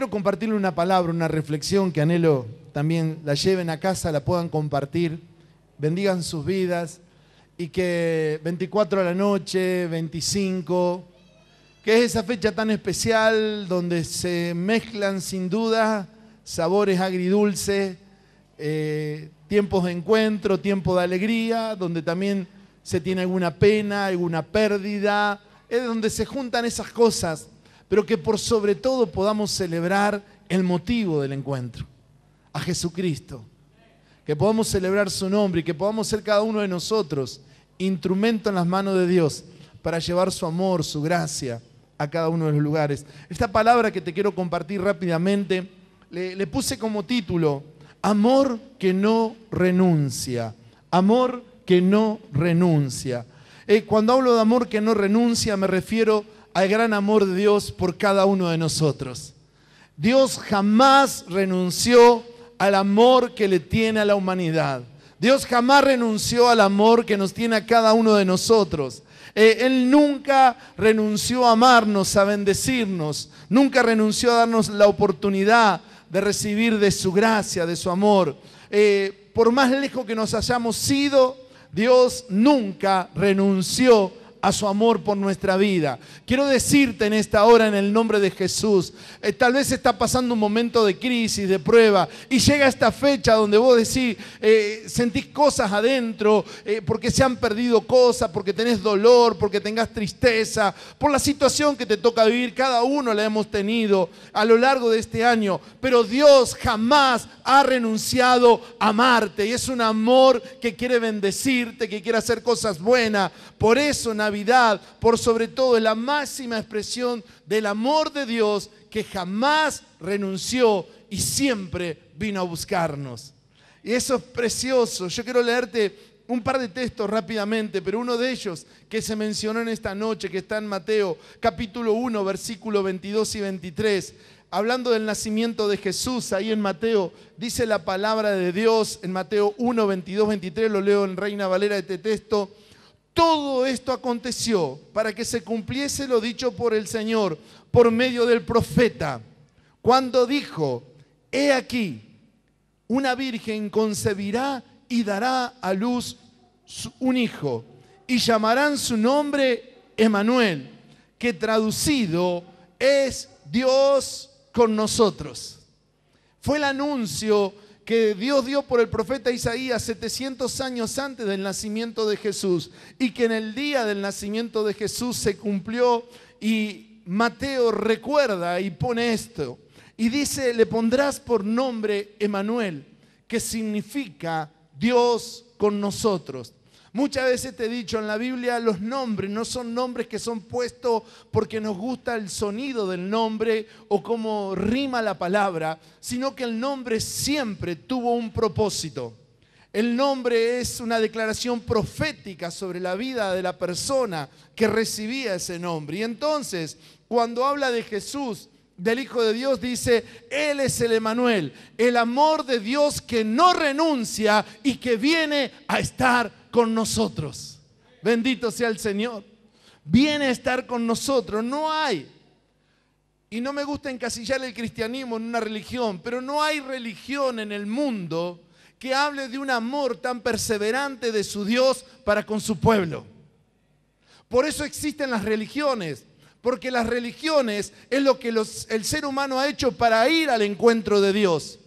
quiero compartirle una palabra, una reflexión que anhelo también la lleven a casa, la puedan compartir, bendigan sus vidas y que 24 a la noche, 25, que es esa fecha tan especial donde se mezclan sin duda sabores agridulces, tiempos de encuentro, tiempos de alegría, donde también se tiene alguna pena, alguna pérdida, es donde se juntan esas cosas, pero que por sobre todo podamos celebrar el motivo del encuentro, a Jesucristo, que podamos celebrar su nombre y que podamos ser cada uno de nosotros instrumento en las manos de Dios para llevar su amor, su gracia a cada uno de los lugares. Esta palabra que te quiero compartir rápidamente, le puse como título, amor que no renuncia, amor que no renuncia. Cuando hablo de amor que no renuncia, me refiero al gran amor de Dios por cada uno de nosotros. Dios jamás renunció al amor que le tiene a la humanidad. Dios jamás renunció al amor que nos tiene a cada uno de nosotros. Él nunca renunció a amarnos, a bendecirnos. Nunca renunció a darnos la oportunidad de recibir de su gracia, de su amor. Por más lejos que nos hayamos ido, Dios nunca renunció a su amor por nuestra vida. Quiero decirte en esta hora en el nombre de Jesús, tal vez está pasando un momento de crisis, de prueba, y llega esta fecha donde vos decís, sentís cosas adentro, porque se han perdido cosas, porque tenés dolor, porque tengas tristeza, por la situación que te toca vivir. Cada uno la hemos tenido a lo largo de este año, pero Dios jamás ha renunciado a amarte, y es un amor que quiere bendecirte, que quiere hacer cosas buenas. Por eso Navidad, por sobre todo, es la máxima expresión del amor de Dios, que jamás renunció y siempre vino a buscarnos. Y eso es precioso. Yo quiero leerte un par de textos rápidamente, pero uno de ellos que se mencionó en esta noche, que está en Mateo capítulo 1, versículos 22 y 23, hablando del nacimiento de Jesús. Ahí en Mateo dice la palabra de Dios, en Mateo 1, 22, 23, lo leo en Reina Valera este texto. Todo esto aconteció para que se cumpliese lo dicho por el Señor por medio del profeta, cuando dijo, he aquí, una virgen concebirá y dará a luz un hijo, y llamarán su nombre Emmanuel, que traducido es Dios con nosotros. Fue el anuncio que Dios dio por el profeta Isaías 700 años antes del nacimiento de Jesús, y que en el día del nacimiento de Jesús se cumplió. Y Mateo recuerda y pone esto, y dice, le pondrás por nombre Emmanuel, que significa Dios con nosotros. Muchas veces te he dicho, en la Biblia los nombres no son nombres que son puestos porque nos gusta el sonido del nombre o cómo rima la palabra, sino que el nombre siempre tuvo un propósito. El nombre es una declaración profética sobre la vida de la persona que recibía ese nombre. Y entonces, cuando habla de Jesús, del Hijo de Dios, dice, Él es el Emmanuel, el amor de Dios que no renuncia y que viene a estar con nosotros. Bendito sea el Señor. Viene a estar con nosotros. No hay, y no me gusta encasillar el cristianismo en una religión, pero no hay religión en el mundo que hable de un amor tan perseverante de su Dios para con su pueblo. Por eso existen las religiones, porque las religiones es lo que el ser humano ha hecho para ir al encuentro de Dios.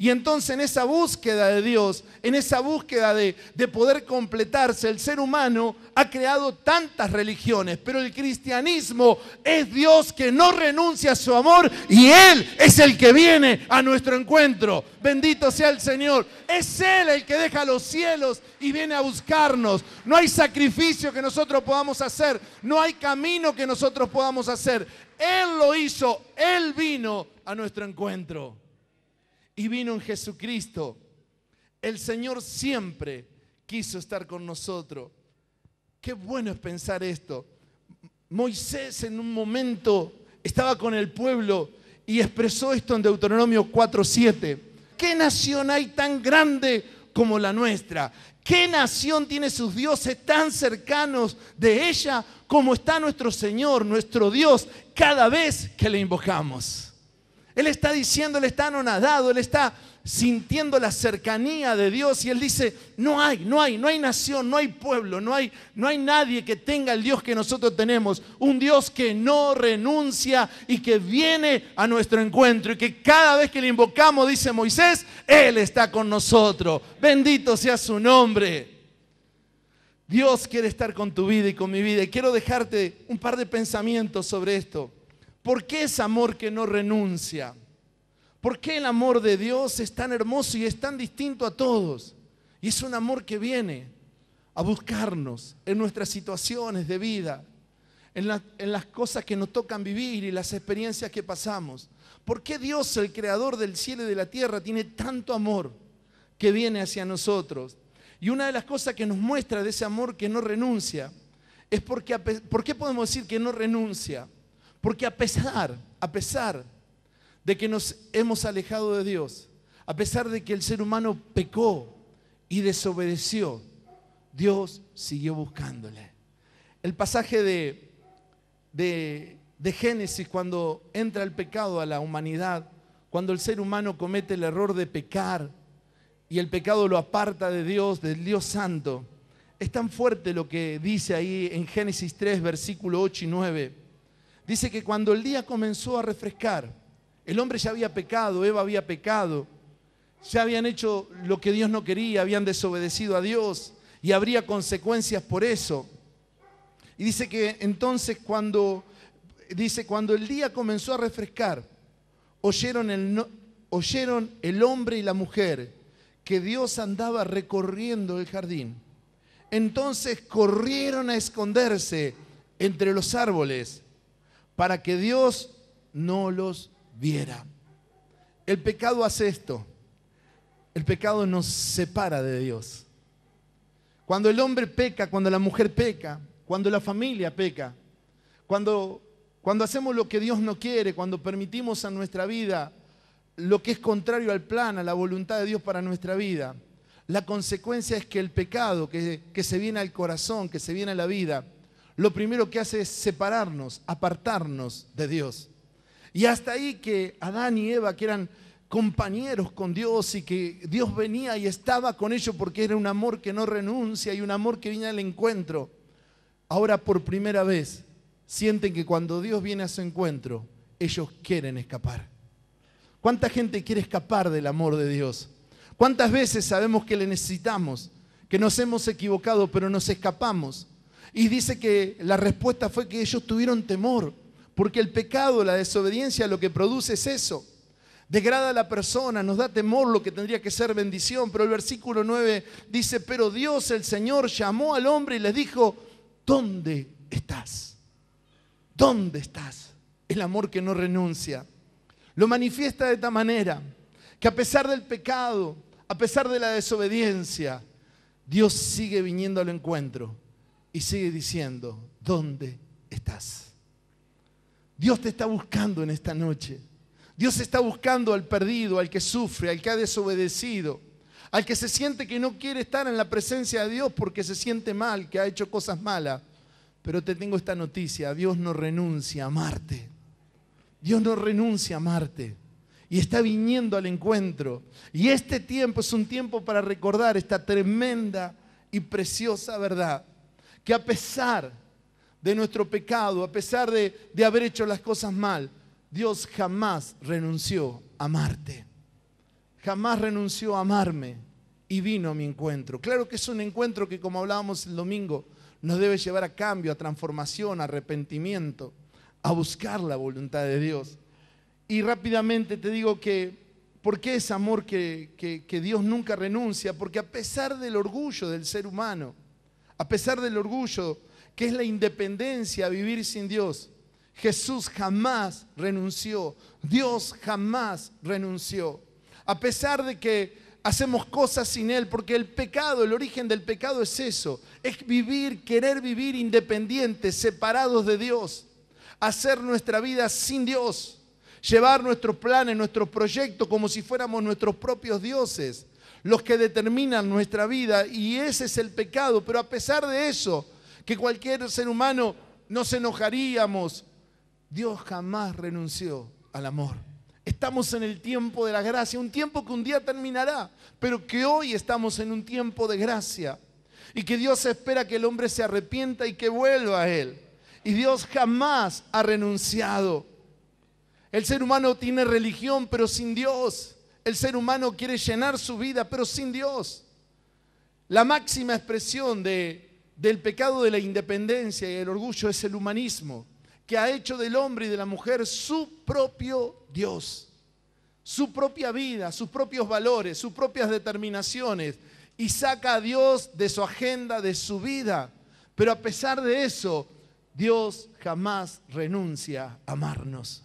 Y entonces en esa búsqueda de Dios, en esa búsqueda de poder completarse, el ser humano ha creado tantas religiones, pero el cristianismo es Dios que no renuncia a su amor, y Él es el que viene a nuestro encuentro. Bendito sea el Señor. Es Él el que deja los cielos y viene a buscarnos. No hay sacrificio que nosotros podamos hacer, no hay camino que nosotros podamos hacer. Él lo hizo, Él vino a nuestro encuentro. Y vino en Jesucristo. El Señor siempre quiso estar con nosotros. Qué bueno es pensar esto. Moisés en un momento estaba con el pueblo y expresó esto en Deuteronomio 4:7. ¿Qué nación hay tan grande como la nuestra? ¿Qué nación tiene sus dioses tan cercanos de ella como está nuestro Señor, nuestro Dios, cada vez que le invocamos? Él está diciendo, él está anonadado, él está sintiendo la cercanía de Dios y él dice, no hay nación, no hay pueblo, no hay nadie que tenga el Dios que nosotros tenemos. Un Dios que no renuncia y que viene a nuestro encuentro y que cada vez que le invocamos, dice Moisés, Él está con nosotros. Bendito sea su nombre. Dios quiere estar con tu vida y con mi vida. Y quiero dejarte un par de pensamientos sobre esto. ¿Por qué es amor que no renuncia? ¿Por qué el amor de Dios es tan hermoso y es tan distinto a todos? Y es un amor que viene a buscarnos en nuestras situaciones de vida, en las cosas que nos tocan vivir y las experiencias que pasamos. ¿Por qué Dios, el creador del cielo y de la tierra, tiene tanto amor que viene hacia nosotros? Y una de las cosas que nos muestra de ese amor que no renuncia es ¿por qué podemos decir que no renuncia? Porque a pesar de que nos hemos alejado de Dios, a pesar de que el ser humano pecó y desobedeció, Dios siguió buscándole. El pasaje de Génesis, cuando entra el pecado a la humanidad, cuando el ser humano comete el error de pecar y el pecado lo aparta de Dios, del Dios Santo, es tan fuerte lo que dice ahí en Génesis 3, versículo 8 y 9. Dice que cuando el día comenzó a refrescar, el hombre ya había pecado, Eva había pecado, ya habían hecho lo que Dios no quería, habían desobedecido a Dios y habría consecuencias por eso. Y dice que entonces cuando el día comenzó a refrescar, oyeron el hombre y la mujer que Dios andaba recorriendo el jardín. Entonces corrieron a esconderse entre los árboles para que Dios no los viera. El pecado hace esto. El pecado nos separa de Dios. Cuando el hombre peca, cuando la mujer peca, cuando la familia peca, cuando hacemos lo que Dios no quiere, cuando permitimos a nuestra vida lo que es contrario al plan, a la voluntad de Dios para nuestra vida, la consecuencia es que el pecado que se viene al corazón, que se viene a la vida, lo primero que hace es separarnos, apartarnos de Dios. Y hasta ahí que Adán y Eva, que eran compañeros con Dios y que Dios venía y estaba con ellos porque era un amor que no renuncia y un amor que viene al encuentro, ahora por primera vez sienten que cuando Dios viene a su encuentro, ellos quieren escapar. ¿Cuánta gente quiere escapar del amor de Dios? ¿Cuántas veces sabemos que le necesitamos, que nos hemos equivocado, pero nos escapamos? Y dice que la respuesta fue que ellos tuvieron temor, porque el pecado, la desobediencia, lo que produce es eso. Degrada a la persona, nos da temor lo que tendría que ser bendición. Pero el versículo 9 dice, pero Dios, el Señor, llamó al hombre y les dijo, ¿dónde estás? ¿Dónde estás? El amor que no renuncia. Lo manifiesta de esta manera, que a pesar del pecado, a pesar de la desobediencia, Dios sigue viniendo al encuentro y sigue diciendo, ¿dónde estás? Dios te está buscando en esta noche. Dios está buscando al perdido, al que sufre, al que ha desobedecido, al que se siente que no quiere estar en la presencia de Dios porque se siente mal, que ha hecho cosas malas. Pero te tengo esta noticia, Dios no renuncia a amarte. Dios no renuncia a amarte. Y está viniendo al encuentro. Y este tiempo es un tiempo para recordar esta tremenda y preciosa verdad. Que a pesar de nuestro pecado, a pesar de haber hecho las cosas mal, Dios jamás renunció a amarte. Jamás renunció a amarme y vino a mi encuentro. Claro que es un encuentro que, como hablábamos el domingo, nos debe llevar a cambio, a transformación, a arrepentimiento, a buscar la voluntad de Dios. Y rápidamente te digo que, ¿por qué es amor que Dios nunca renuncia? Porque a pesar del orgullo del ser humano, a pesar del orgullo que es la independencia, vivir sin Dios, Jesús jamás renunció, Dios jamás renunció. A pesar de que hacemos cosas sin Él, porque el pecado, el origen del pecado es eso, es vivir, querer vivir independientes, separados de Dios, hacer nuestra vida sin Dios, llevar nuestros planes, nuestros proyectos como si fuéramos nuestros propios dioses, los que determinan nuestra vida, y ese es el pecado. Pero a pesar de eso, que cualquier ser humano nos enojaríamos, Dios jamás renunció al amor. Estamos en el tiempo de la gracia, un tiempo que un día terminará, pero que hoy estamos en un tiempo de gracia. Y que Dios espera que el hombre se arrepienta y que vuelva a Él. Y Dios jamás ha renunciado. El ser humano tiene religión, pero sin Dios. El ser humano quiere llenar su vida, pero sin Dios. La máxima expresión del pecado de la independencia y el orgullo es el humanismo, que ha hecho del hombre y de la mujer su propio Dios, su propia vida, sus propios valores, sus propias determinaciones, y saca a Dios de su agenda, de su vida. Pero a pesar de eso, Dios jamás renuncia a amarnos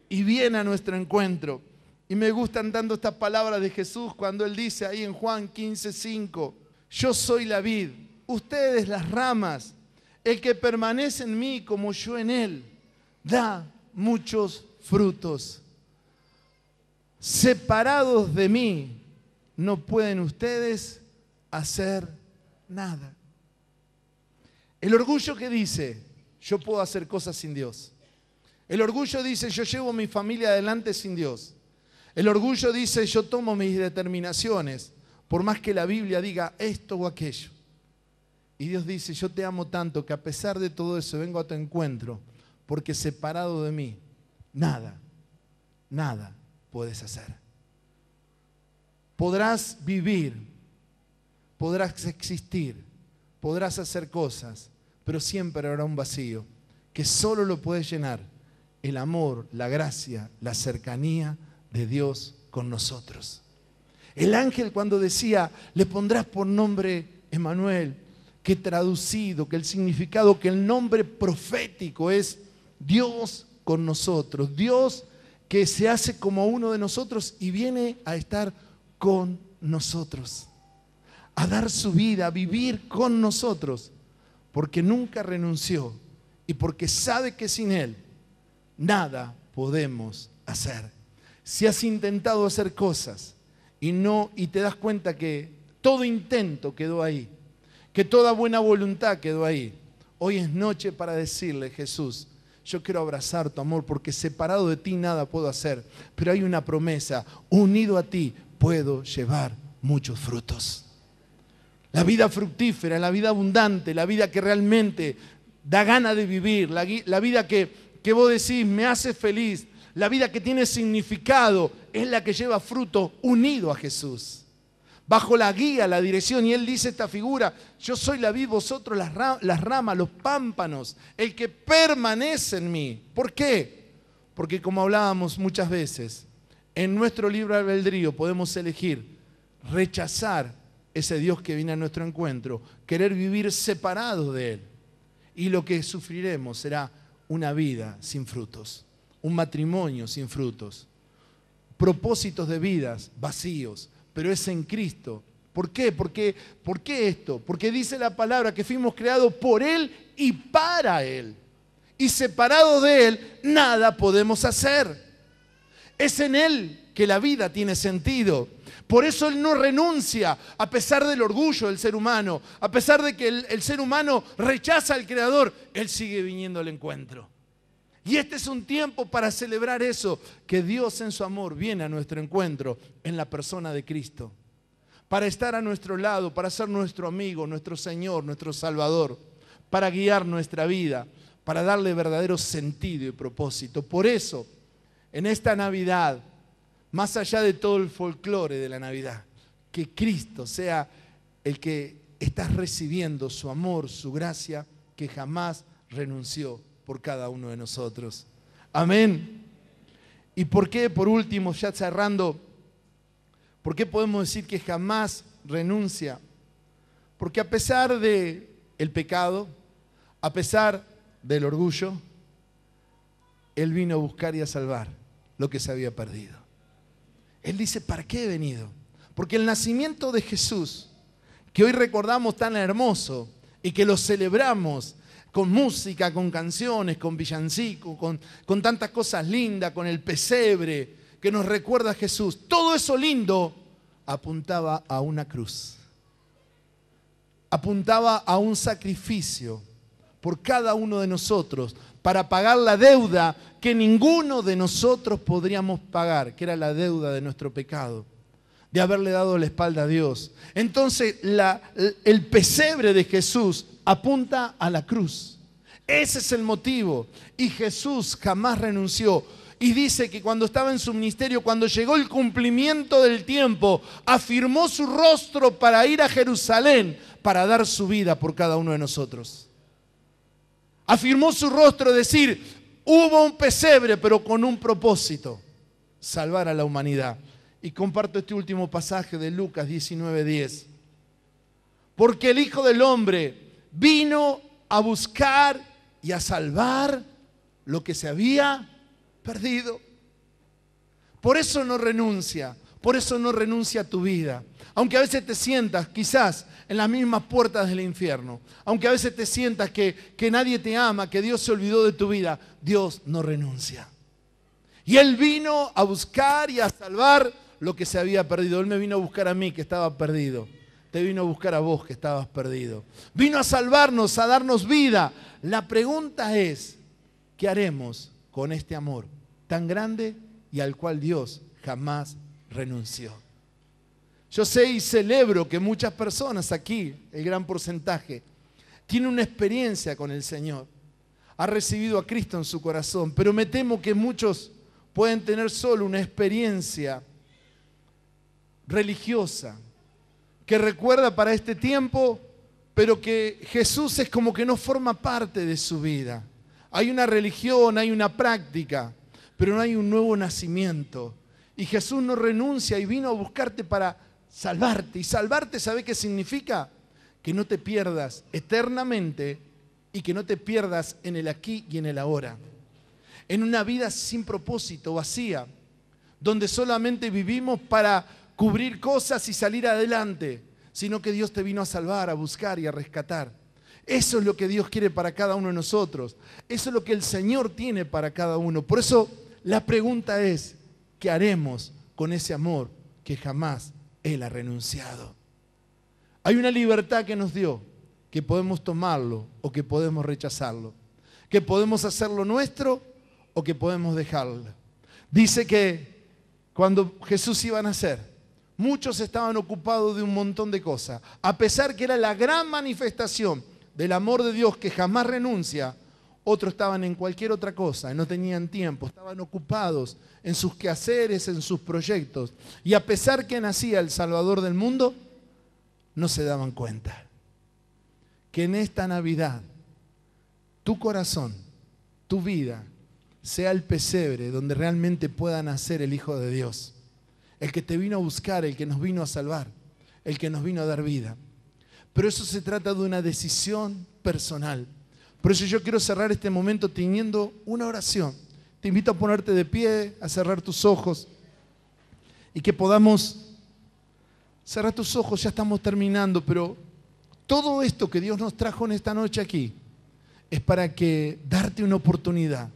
y viene a nuestro encuentro. Y me gustan tanto estas palabras de Jesús cuando Él dice ahí en Juan 15:5, yo soy la vid, ustedes las ramas, el que permanece en mí como yo en Él, da muchos frutos. Separados de mí, no pueden ustedes hacer nada. El orgullo que dice, yo puedo hacer cosas sin Dios. El orgullo dice, yo llevo mi familia adelante sin Dios. El orgullo dice, yo tomo mis determinaciones, por más que la Biblia diga esto o aquello. Y Dios dice, yo te amo tanto que a pesar de todo eso vengo a tu encuentro, porque separado de mí, nada puedes hacer. Podrás vivir, podrás existir, podrás hacer cosas, pero siempre habrá un vacío que solo lo puede llenar el amor, la gracia, la cercanía de Dios con nosotros. El ángel cuando decía, le pondrás por nombre Emmanuel, que traducido, que el significado, que el nombre profético es Dios con nosotros, Dios que se hace como uno de nosotros y viene a estar con nosotros, a dar su vida, a vivir con nosotros, porque nunca renunció y porque sabe que sin Él nada podemos hacer. Si has intentado hacer cosas y te das cuenta que todo intento quedó ahí, que toda buena voluntad quedó ahí, hoy es noche para decirle, Jesús, yo quiero abrazar tu amor porque separado de ti nada puedo hacer, pero hay una promesa, unido a ti puedo llevar muchos frutos. La vida fructífera, la vida abundante, la vida que realmente da gana de vivir, la vida que vos decís me hace feliz, la vida que tiene significado, es la que lleva fruto unido a Jesús. Bajo la guía, la dirección, y Él dice esta figura, yo soy la vid, vosotros las ramas, los pámpanos, el que permanece en mí. ¿Por qué? Porque como hablábamos muchas veces, en nuestro libre albedrío podemos elegir rechazar ese Dios que viene a nuestro encuentro, querer vivir separados de Él. Y lo que sufriremos será una vida sin frutos, un matrimonio sin frutos, propósitos de vidas vacíos, pero es en Cristo. ¿Por qué? ¿Por qué esto? Porque dice la palabra que fuimos creados por Él y para Él. Y separados de Él, nada podemos hacer. Es en Él que la vida tiene sentido. Por eso Él no renuncia, a pesar del orgullo del ser humano, a pesar de que el ser humano rechaza al Creador, Él sigue viniendo al encuentro. Y este es un tiempo para celebrar eso, que Dios en su amor viene a nuestro encuentro en la persona de Cristo. Para estar a nuestro lado, para ser nuestro amigo, nuestro Señor, nuestro Salvador, para guiar nuestra vida, para darle verdadero sentido y propósito. Por eso, en esta Navidad, más allá de todo el folclore de la Navidad, que Cristo sea el que estás recibiendo su amor, su gracia, que jamás renunció por cada uno de nosotros. Amén. ¿Y por qué, por último, ya cerrando, por qué podemos decir que jamás renuncia? Porque a pesar del pecado, a pesar del orgullo, Él vino a buscar y a salvar lo que se había perdido. Él dice, ¿para qué he venido? Porque el nacimiento de Jesús, que hoy recordamos tan hermoso y que lo celebramos con música, con canciones, con villancicos, con tantas cosas lindas, con el pesebre que nos recuerda a Jesús. Todo eso lindo apuntaba a una cruz. Apuntaba a un sacrificio por cada uno de nosotros para pagar la deuda que ninguno de nosotros podríamos pagar, que era la deuda de nuestro pecado, de haberle dado la espalda a Dios. Entonces el pesebre de Jesús apunta a la cruz. Ese es el motivo. Y Jesús jamás renunció. Y dice que cuando estaba en su ministerio, cuando llegó el cumplimiento del tiempo, afirmó su rostro para ir a Jerusalén, para dar su vida por cada uno de nosotros. Afirmó su rostro, decir, hubo un pesebre, pero con un propósito: salvar a la humanidad. Y comparto este último pasaje de Lucas 19:10. Porque el Hijo del Hombre vino a buscar y a salvar lo que se había perdido. Por eso no renuncia, por eso no renuncia a tu vida. Aunque a veces te sientas quizás en las mismas puertas del infierno, aunque a veces te sientas que nadie te ama, que Dios se olvidó de tu vida, Dios no renuncia. Y Él vino a buscar y a salvar lo que se había perdido. Él me vino a buscar a mí, que estaba perdido. Te vino a buscar a vos, que estabas perdido. Vino a salvarnos, a darnos vida. La pregunta es, ¿qué haremos con este amor tan grande y al cual Dios jamás renunció? Yo sé y celebro que muchas personas aquí, el gran porcentaje, tienen una experiencia con el Señor. Ha recibido a Cristo en su corazón, pero me temo que muchos pueden tener solo una experiencia religiosa, que recuerda para este tiempo, pero que Jesús es como que no forma parte de su vida. Hay una religión, hay una práctica, pero no hay un nuevo nacimiento. Y Jesús no renuncia y vino a buscarte para salvarte. Y salvarte, ¿sabe qué significa? Que no te pierdas eternamente y que no te pierdas en el aquí y en el ahora. En una vida sin propósito, vacía, donde solamente vivimos para cubrir cosas y salir adelante, sino que Dios te vino a salvar, a buscar y a rescatar. Eso es lo que Dios quiere para cada uno de nosotros. Eso es lo que el Señor tiene para cada uno. Por eso la pregunta es, ¿qué haremos con ese amor que jamás Él ha renunciado? Hay una libertad que nos dio, que podemos tomarlo o que podemos rechazarlo, que podemos hacerlo nuestro o que podemos dejarlo. Dice que cuando Jesús iba a nacer, muchos estaban ocupados de un montón de cosas. A pesar que era la gran manifestación del amor de Dios que jamás renuncia, otros estaban en cualquier otra cosa, no tenían tiempo, estaban ocupados en sus quehaceres, en sus proyectos. Y a pesar que nacía el Salvador del mundo, no se daban cuenta. Que en esta Navidad, tu corazón, tu vida, sea el pesebre donde realmente pueda nacer el Hijo de Dios. El que te vino a buscar, el que nos vino a salvar, el que nos vino a dar vida. Pero eso se trata de una decisión personal. Por eso yo quiero cerrar este momento teniendo una oración. Te invito a ponerte de pie, a cerrar tus ojos y que podamos cerrar tus ojos. Ya estamos terminando, pero todo esto que Dios nos trajo en esta noche aquí es para que darte una oportunidad,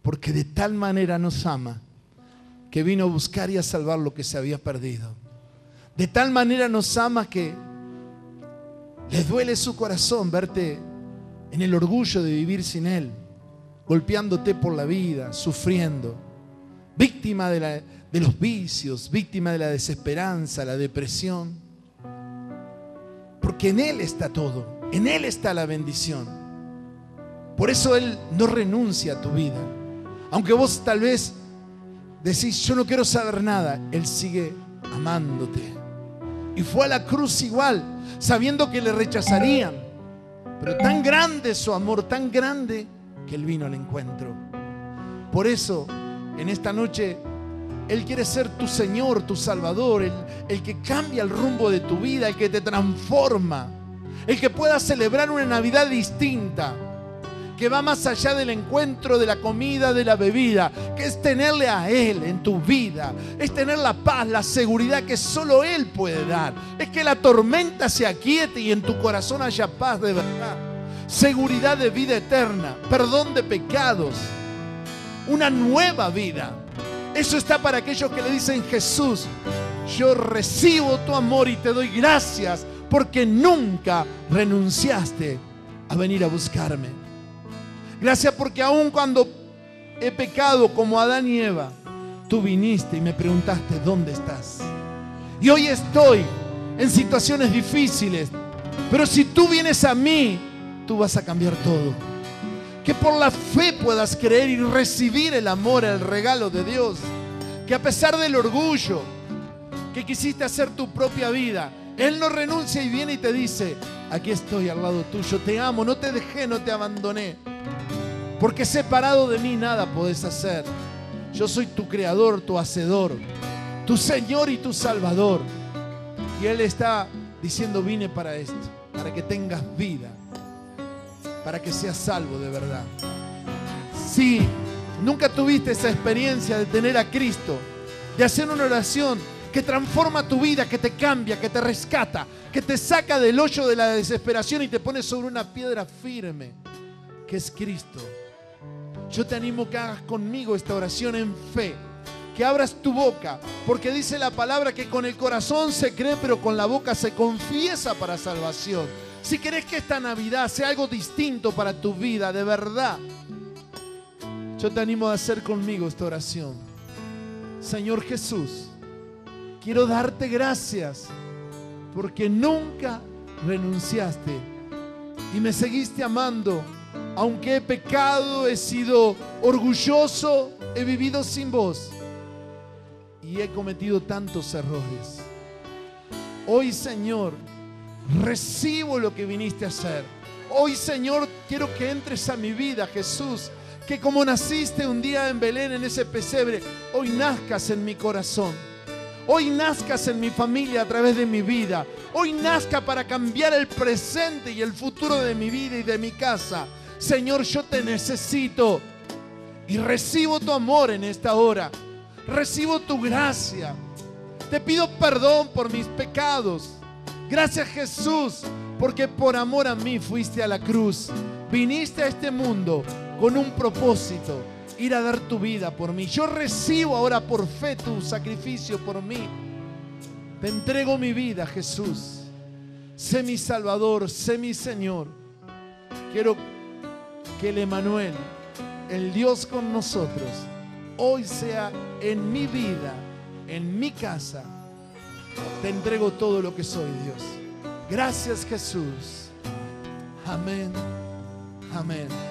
porque de tal manera nos ama que vino a buscar y a salvar lo que se había perdido. De tal manera nos ama que le duele su corazón verte en el orgullo de vivir sin Él, golpeándote por la vida, sufriendo, víctima de los vicios, víctima de la desesperanza, la depresión. Porque en Él está todo, en Él está la bendición. Por eso Él no renuncia a tu vida. Aunque vos tal vez decís, yo no quiero saber nada, Él sigue amándote. Y fue a la cruz igual, sabiendo que le rechazarían. Pero tan grande su amor, tan grande, que Él vino al encuentro. Por eso, en esta noche, Él quiere ser tu Señor, tu Salvador, el que cambia el rumbo de tu vida, el que te transforma, el que pueda celebrar una Navidad distinta, que va más allá del encuentro, de la comida, de la bebida, que es tenerle a Él en tu vida, es tener la paz, la seguridad que solo Él puede dar, es que la tormenta se aquiete y en tu corazón haya paz de verdad, seguridad de vida eterna, perdón de pecados, una nueva vida. Eso está para aquellos que le dicen, Jesús, yo recibo tu amor y te doy gracias porque nunca renunciaste a venir a buscarme. Gracias porque aun cuando he pecado como Adán y Eva, tú viniste y me preguntaste, ¿dónde estás? Y hoy estoy en situaciones difíciles, pero si tú vienes a mí, tú vas a cambiar todo. Que por la fe puedas creer y recibir el amor, el regalo de Dios. Que a pesar del orgullo que quisiste hacer tu propia vida, Él no renuncia y viene y te dice, aquí estoy al lado tuyo, te amo, no te dejé, no te abandoné. Porque separado de mí nada podés hacer. Yo soy tu creador, tu hacedor, tu Señor y tu Salvador. Y Él está diciendo, vine para esto, para que tengas vida, para que seas salvo de verdad. Si nunca tuviste esa experiencia de tener a Cristo, de hacer una oración que transforma tu vida, que te cambia, que te rescata, que te saca del hoyo de la desesperación y te pone sobre una piedra firme, que es Cristo. Yo te animo que hagas conmigo esta oración en fe, que abras tu boca, porque dice la palabra que con el corazón se cree, pero con la boca se confiesa para salvación. Si querés que esta Navidad sea algo distinto para tu vida, de verdad, yo te animo a hacer conmigo esta oración. Señor Jesús, quiero darte gracias porque nunca renunciaste y me seguiste amando. Aunque he pecado, he sido orgulloso, he vivido sin vos y he cometido tantos errores. Hoy, Señor, recibo lo que viniste a hacer. Hoy, Señor, quiero que entres a mi vida, Jesús, que como naciste un día en Belén, en ese pesebre, hoy nazcas en mi corazón. Hoy nazcas en mi familia a través de mi vida. Hoy nazca para cambiar el presente y el futuro de mi vida y de mi casa. Señor, yo te necesito y recibo tu amor en esta hora. Recibo tu gracia. Te pido perdón por mis pecados. Gracias, Jesús, porque por amor a mí fuiste a la cruz. Viniste a este mundo con un propósito, ir a dar tu vida por mí. Yo recibo ahora por fe tu sacrificio por mí. Te entrego mi vida, Jesús. Sé mi Salvador, sé mi Señor. Quiero que el Emmanuel, el Dios con nosotros, hoy sea en mi vida, en mi casa. Te entrego todo lo que soy, Dios. Gracias, Jesús. Amén. Amén.